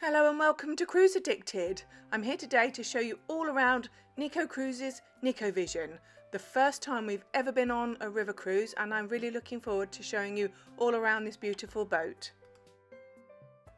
Hello and welcome to Cruise Addicted. I'm here today to show you all around Nicko Cruises NickoVISION, the first time we've ever been on a river cruise, and I'm really looking forward to showing you all around this beautiful boat.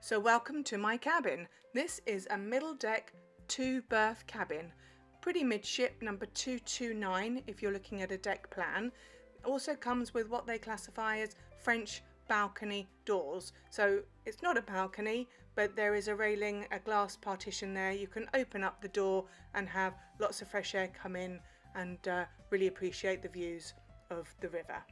So welcome to my cabin. This is a middle deck 2-berth cabin, pretty midship, number 229 if you're looking at a deck plan. It also comes with what they classify as French balcony doors, so it's not a balcony, but there is a railing, a glass partition there. You can open up the door and have lots of fresh air come in and really appreciate the views of the river.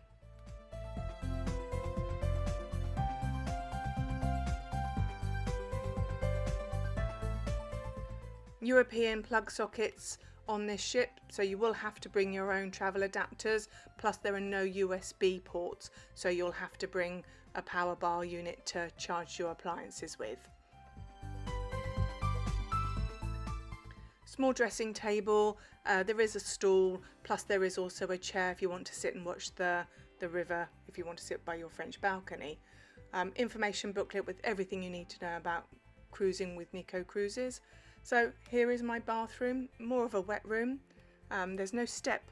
European plug sockets on this ship, so you will have to bring your own travel adapters, plus there are no USB ports, so you'll have to bring a power bar unit to charge your appliances with. Small dressing table, there is a stool, plus there is also a chair if you want to sit and watch the river, if you want to sit by your French balcony. Information booklet with everything you need to know about cruising with Nicko Cruises. So here is my bathroom, more of a wet room. There's no step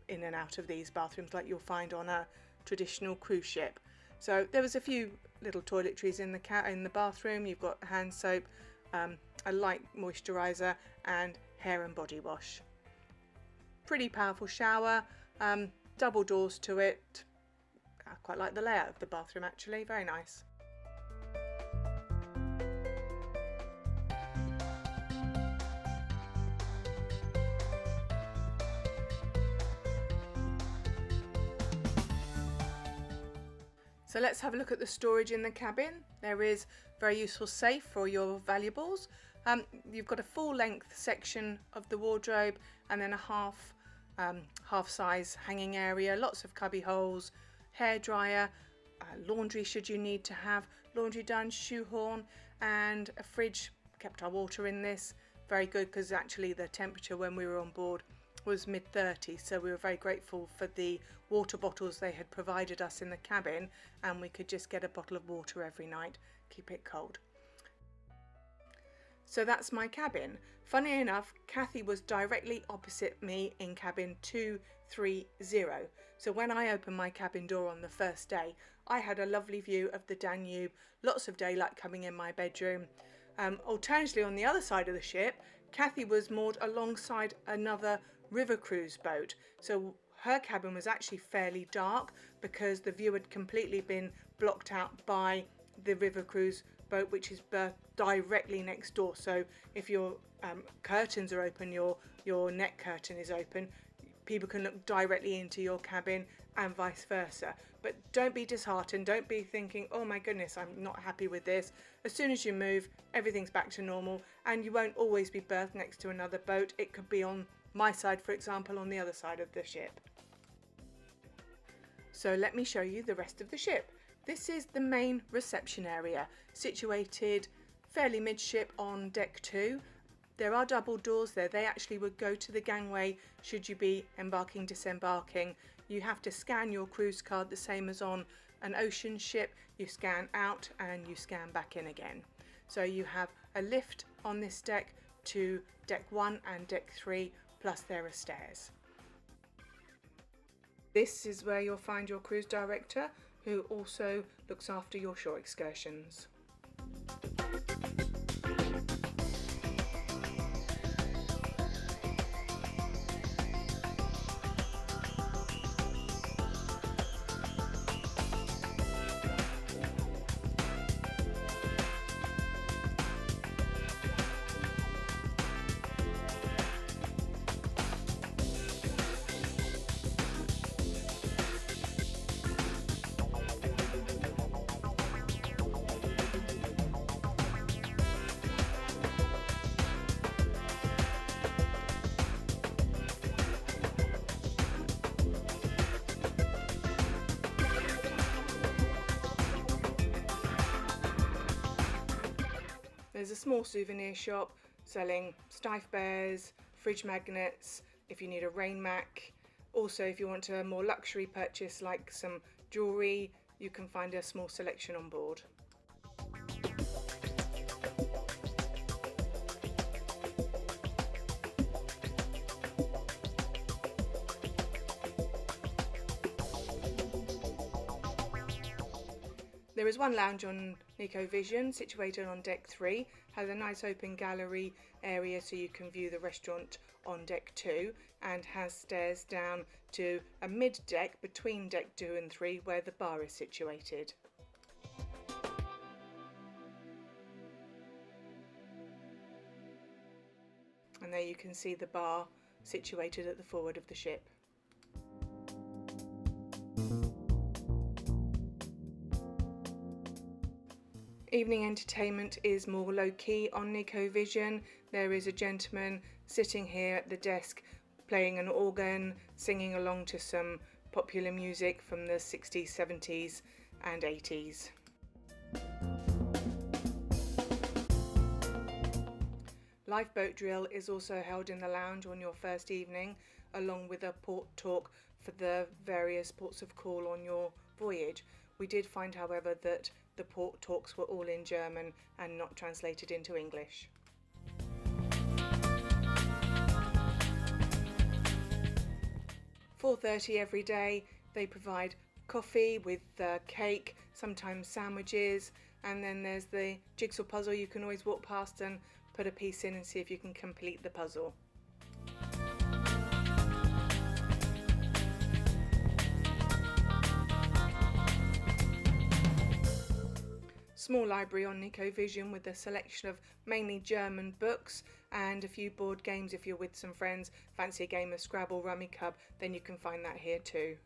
in and out of these bathrooms like you'll find on a traditional cruise ship. So there was a few little toiletries in the bathroom. You've got hand soap, a light moisturiser and hair and body wash. Pretty powerful shower, double doors to it. I quite like the layout of the bathroom actually, very nice. So let's have a look at the storage in the cabin. There is a very useful safe for your valuables. You've got a full length section of the wardrobe and then a half size hanging area, lots of cubby holes, hair dryer, laundry should you need to have laundry done, shoehorn, and a fridge. Kept our water in this, very good because actually the temperature when we were on board was mid-30s, so we were very grateful for the water bottles they had provided us in the cabin, and we could just get a bottle of water every night, keep it cold. So that's my cabin. Funny enough, Cathy was directly opposite me in cabin 230. So when I opened my cabin door on the first day, I had a lovely view of the Danube, lots of daylight coming in my bedroom. Alternatively, on the other side of the ship, Cathy was moored alongside another river cruise boat, so her cabin was actually fairly dark because the view had completely been blocked out by the river cruise boat, which is berthed directly next door. So if your curtains are open, your neck curtain is open, people can look directly into your cabin and vice versa. But don't be disheartened, don't be thinking, oh my goodness, I'm not happy with this. As soon as you move, everything's back to normal, and you won't always be berthed next to another boat. It could be on my side, for example, on the other side of the ship. So let me show you the rest of the ship. This is the main reception area, situated fairly midship on deck 2. There are double doors there. They actually would go to the gangway should you be embarking, disembarking. You have to scan your cruise card the same as on an ocean ship. You scan out and you scan back in again. So you have a lift on this deck to deck 1 and deck 3, plus there are stairs. This is where you'll find your cruise director, who also looks after your shore excursions. There's a small souvenir shop selling stiff bears, fridge magnets, if you need a rain mac. Also, if you want a more luxury purchase like some jewellery, you can find a small selection on board. There is one lounge on Nicko Vision situated on deck 3, has a nice open gallery area so you can view the restaurant on deck 2, and has stairs down to a mid deck between deck 2 and 3 where the bar is situated. And there you can see the bar situated at the forward of the ship. Evening entertainment is more low-key on Nicko Vision. There is a gentleman sitting here at the desk playing an organ, singing along to some popular music from the 60s, 70s and 80s. Lifeboat drill is also held in the lounge on your first evening, along with a port talk for the various ports of call on your voyage. We did find, however, that the port talks were all in German and not translated into English. (4:30) every day they provide coffee with cake, sometimes sandwiches, and then there's the jigsaw puzzle. You can always walk past and put a piece in and see if you can complete the puzzle. Small library on Nicko Vision with a selection of mainly German books and a few board games. If you're with some friends, fancy a game of Scrabble, Rummy Cub, then you can find that here too.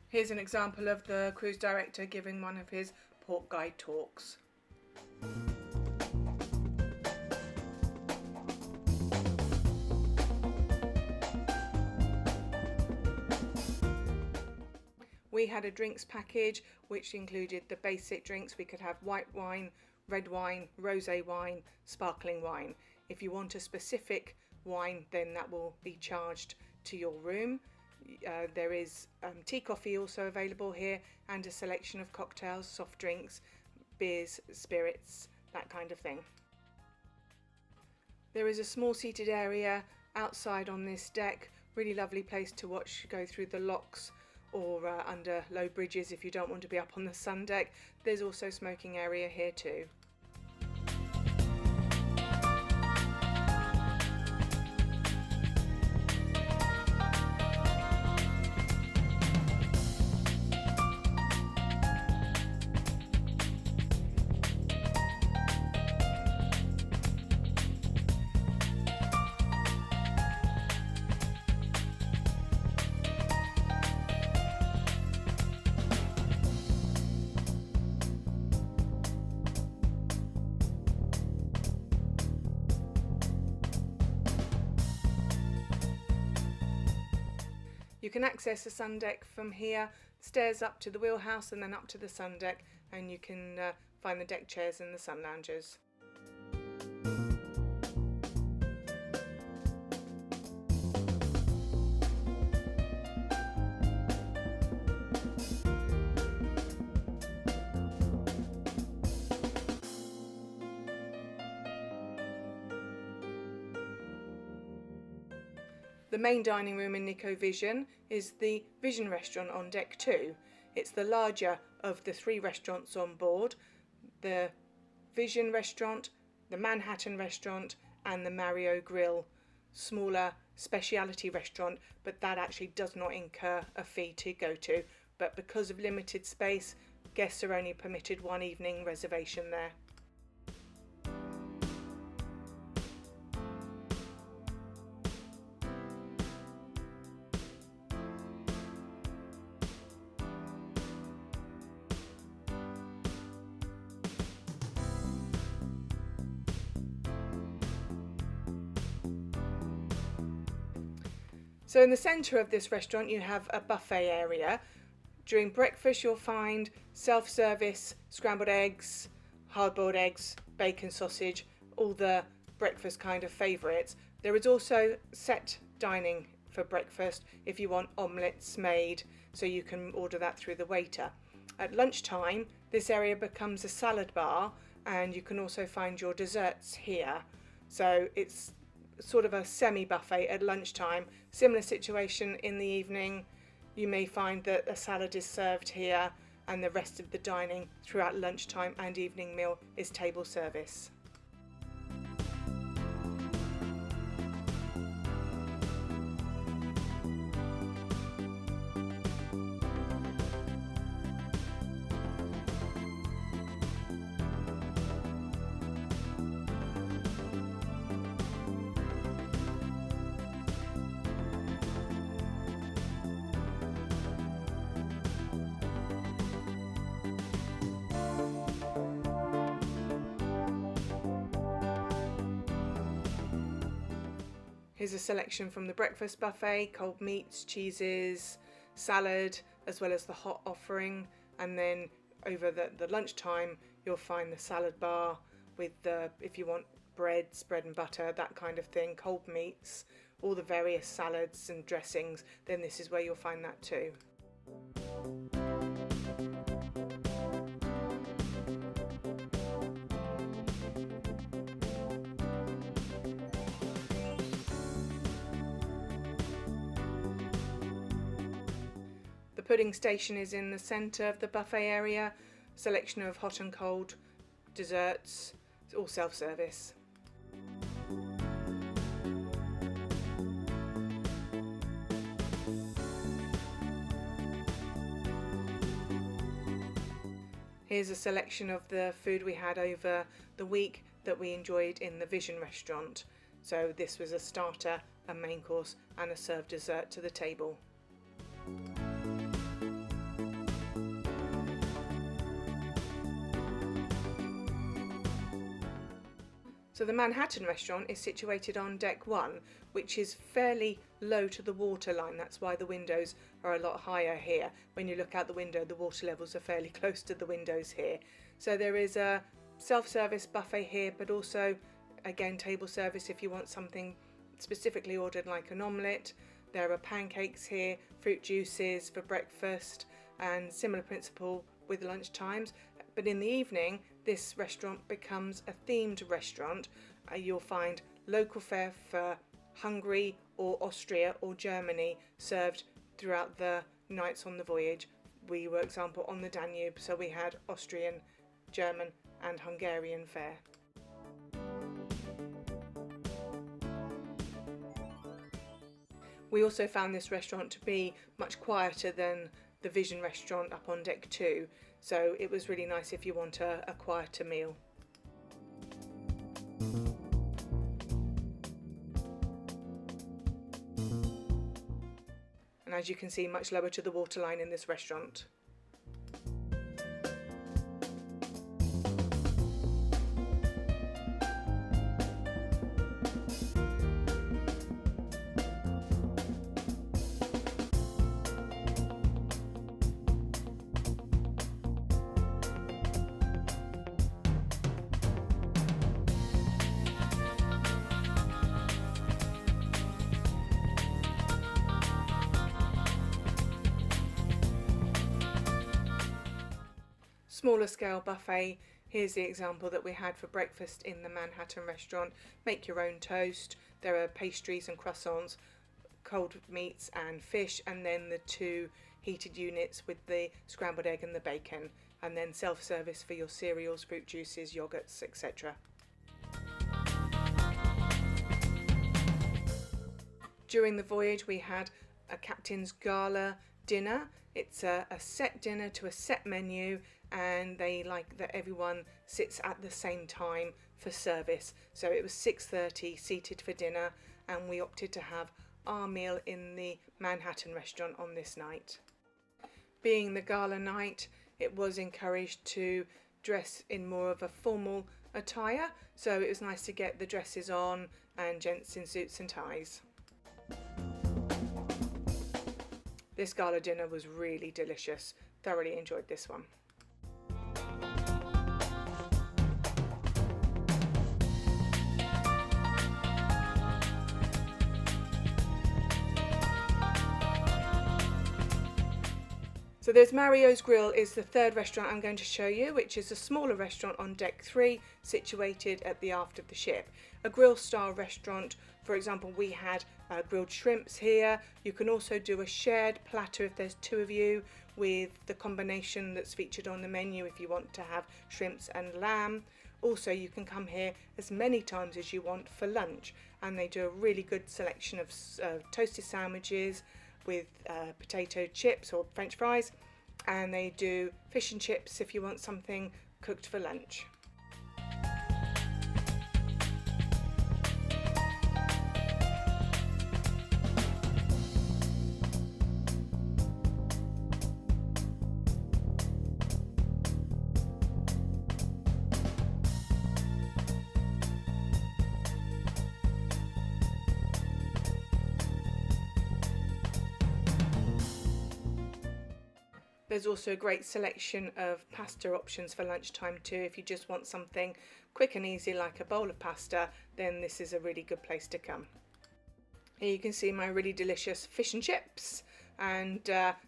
Here's an example of the cruise director giving one of his port guide talks. We had a drinks package which included the basic drinks. We could have white wine, red wine, rosé wine, sparkling wine. If you want a specific wine, then that will be charged to your room. There is tea coffee also available here, and a selection of cocktails, soft drinks, beers, spirits, that kind of thing. There is a small seated area outside on this deck. Really lovely place to watch go through the locks or under low bridges if you don't want to be up on the sun deck. There's also a smoking area here too. You can access the sun deck from here, stairs up to the wheelhouse and then up to the sun deck, and you can find the deck chairs and the sun loungers. The main dining room in Nicko Vision is the Vision restaurant on deck 2. It's the larger of the 3 restaurants on board: the Vision restaurant, the Manhattan restaurant and the Mario Grill, smaller speciality restaurant, but that actually does not incur a fee to go to. But because of limited space, guests are only permitted one evening reservation there. So in the centre of this restaurant you have a buffet area. During breakfast you'll find self-service scrambled eggs, hard-boiled eggs, bacon, sausage, all the breakfast kind of favourites. There is also set dining for breakfast if you want omelettes made, so you can order that through the waiter. At lunchtime this area becomes a salad bar, and you can also find your desserts here. So it's sort of a semi-buffet at lunchtime. Similar situation in the evening. You may find that a salad is served here and the rest of the dining throughout lunchtime and evening meal is table service. Here's a selection from the breakfast buffet: cold meats, cheeses, salad, as well as the hot offering. And then over the lunchtime, you'll find the salad bar with if you want bread and butter, that kind of thing, cold meats, all the various salads and dressings, then this is where you'll find that too. The pudding station is in the centre of the buffet area. Selection of hot and cold desserts, it's all self-service. Here's a selection of the food we had over the week that we enjoyed in the Vision restaurant. So this was a starter, a main course and a served dessert to the table. So the Manhattan restaurant is situated on deck 1, which is fairly low to the waterline. That's why the windows are a lot higher here. When you look out the window, the water levels are fairly close to the windows here. So there is a self-service buffet here, but also again table service if you want something specifically ordered like an omelette. There are pancakes here, fruit juices for breakfast, and similar principle with lunch times. But in the evening, this restaurant becomes a themed restaurant. You'll find local fare for Hungary or Austria or Germany served throughout the nights on the voyage. We were, for example, on the Danube, so we had Austrian, German and Hungarian fare. We also found this restaurant to be much quieter than the Vision restaurant up on deck 2, so it was really nice if you want a quieter meal. And as you can see, much lower to the waterline in this restaurant. Smaller scale buffet. Here's the example that we had for breakfast in the Manhattan restaurant. Make your own toast. There are pastries and croissants, cold meats and fish, and then the 2 heated units with the scrambled egg and the bacon, and then self-service for your cereals, fruit juices, yogurts, etc. During the voyage we had a captain's gala dinner. It's a set dinner to a set menu, and they like that everyone sits at the same time for service. So it was 6:30 seated for dinner, and we opted to have our meal in the Manhattan restaurant on this night. Being the gala night, it was encouraged to dress in more of a formal attire, so it was nice to get the dresses on and gents in suits and ties. This gala dinner was really delicious. Thoroughly enjoyed this one. So there's Mario's Grill is the third restaurant I'm going to show you, which is a smaller restaurant on deck 3 situated at the aft of the ship. A grill style restaurant For example, we had grilled shrimps here. You can also do a shared platter if there's 2 of you, with the combination that's featured on the menu if you want to have shrimps and lamb. Also, you can come here as many times as you want for lunch, and they do a really good selection of toasted sandwiches with potato chips or French fries, and they do fish and chips if you want something cooked for lunch. There's also a great selection of pasta options for lunchtime too. If you just want something quick and easy like a bowl of pasta, then this is a really good place to come. Here you can see my really delicious fish and chips, and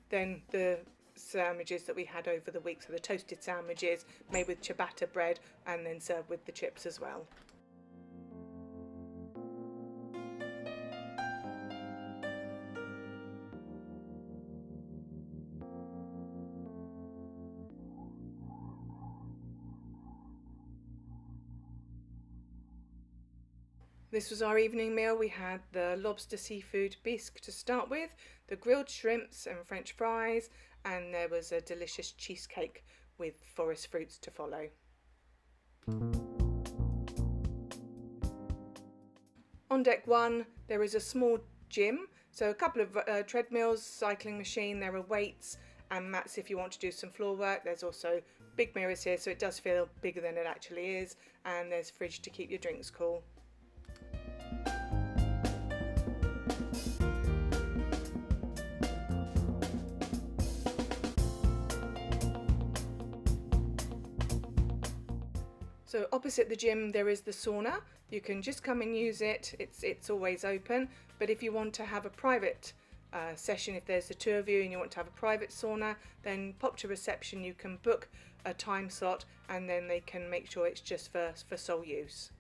then the sandwiches that we had over the week, so the toasted sandwiches made with ciabatta bread and then served with the chips as well. This was our evening meal. We had the lobster seafood bisque to start with, the grilled shrimps and French fries, and there was a delicious cheesecake with forest fruits to follow. On deck 1 there is a small gym, so a couple of treadmills, cycling machine, there are weights and mats if you want to do some floor work. There's also big mirrors here, so it does feel bigger than it actually is, and there's a fridge to keep your drinks cool. So opposite the gym there is the sauna. You can just come and use it. It's always open, but if you want to have a private session, if there's the 2 of you and you want to have a private sauna, then pop to reception. You can book a time slot and then they can make sure it's just for sole use.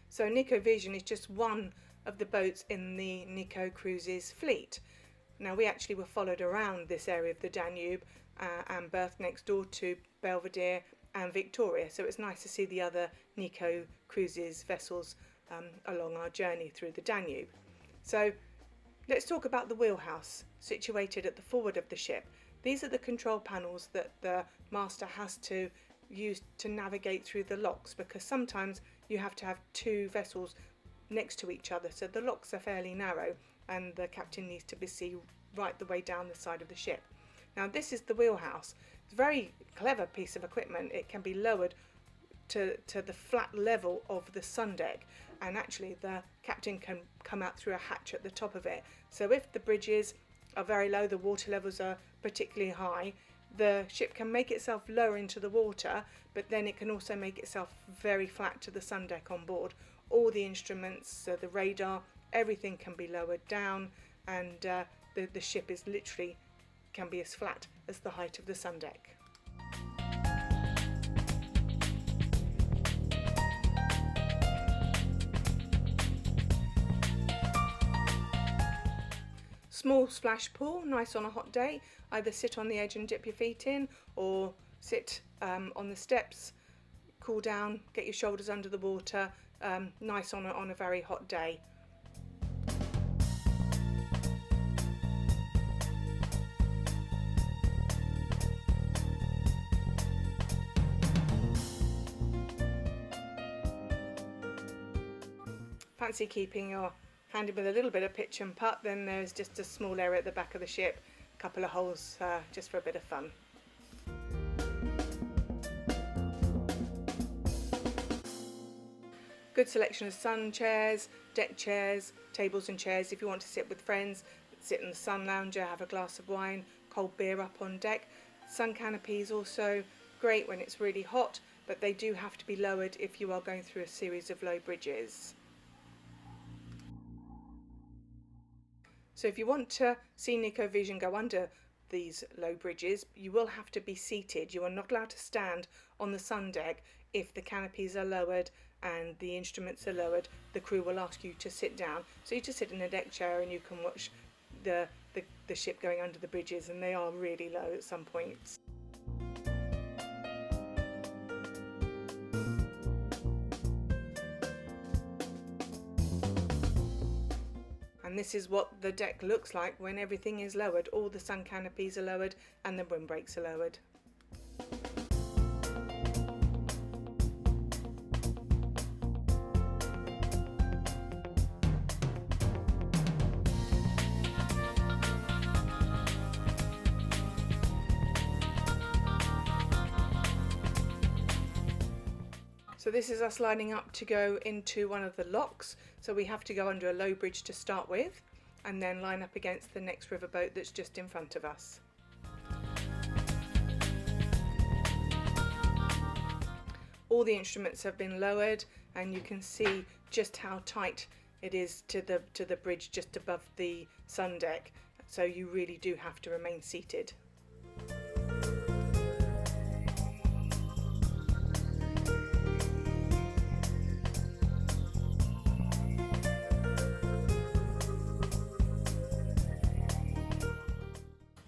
So Nicko Vision is just one of the boats in the Nicko Cruises fleet. Now we actually were followed around this area of the Danube and berthed next door to Belvedere and Victoria, so it's nice to see the other Nicko Cruises vessels along our journey through the Danube. So let's talk about the wheelhouse, situated at the forward of the ship. These are the control panels that the master has to use to navigate through the locks, because sometimes you have to have 2 vessels next to each other, so the locks are fairly narrow and the captain needs to be seen right the way down the side of the ship. Now this is the wheelhouse. It's a very clever piece of equipment. It can be lowered to the flat level of the sun deck, and actually the captain can come out through a hatch at the top of it. So if the bridges are very low, the water levels are particularly high, the ship can make itself lower into the water, but then it can also make itself very flat to the sun deck on board. All the instruments, so the radar, everything can be lowered down, and the ship is literally can be as flat as the height of the sun deck. Small splash pool, nice on a hot day. Either sit on the edge and dip your feet in, or sit on the steps, cool down, get your shoulders under the water. Nice on a very hot day. Fancy keeping your hand with a little bit of pitch and putt, then there's just a small area at the back of the ship, a couple of holes just for a bit of fun. Good selection of sun chairs, deck chairs, tables and chairs if you want to sit with friends. sit in the sun lounger, have a glass of wine, cold beer up on deck. Sun canopies also great when it's really hot, but they do have to be lowered if you are going through a series of low bridges. So if you want to see Nicko Vision go under these low bridges, you will have to be seated. You are not allowed to stand on the sun deck if the canopies are lowered and the instruments are lowered. The crew will ask you to sit down. So you just sit in a deck chair and you can watch the ship going under the bridges, and they are really low at some points. And this is what the deck looks like when everything is lowered. All the sun canopies are lowered and the windbreaks are lowered. So this is us lining up to go into one of the locks. So we have to go under a low bridge to start with and then line up against the next riverboat that's just in front of us. All the instruments have been lowered and you can see just how tight it is to the bridge just above the sun deck. So you really do have to remain seated.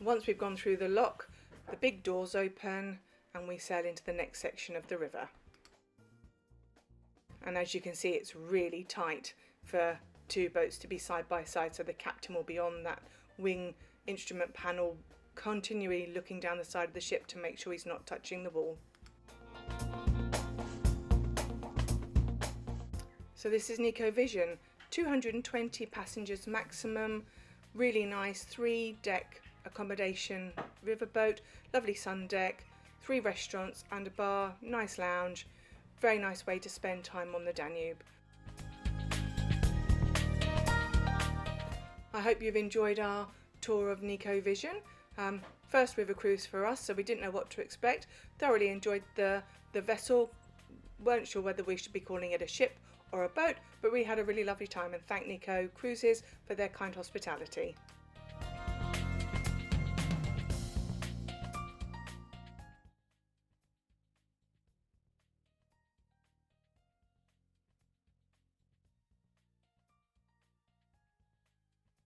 Once we've gone through the lock, the big doors open and we sail into the next section of the river. And as you can see, it's really tight for two boats to be side by side, so the captain will be on that wing instrument panel continually looking down the side of the ship to make sure he's not touching the wall. So this is Nicko Vision, 220 passengers maximum, really nice 3-deck accommodation riverboat, lovely sun deck, 3 restaurants and a bar, nice lounge, very nice way to spend time on the Danube. I hope you've enjoyed our tour of Nicko Vision. First river cruise for us, so we didn't know what to expect. Thoroughly enjoyed the vessel, weren't sure whether we should be calling it a ship or a boat, but we had a really lovely time and thank Nicko Cruises for their kind hospitality.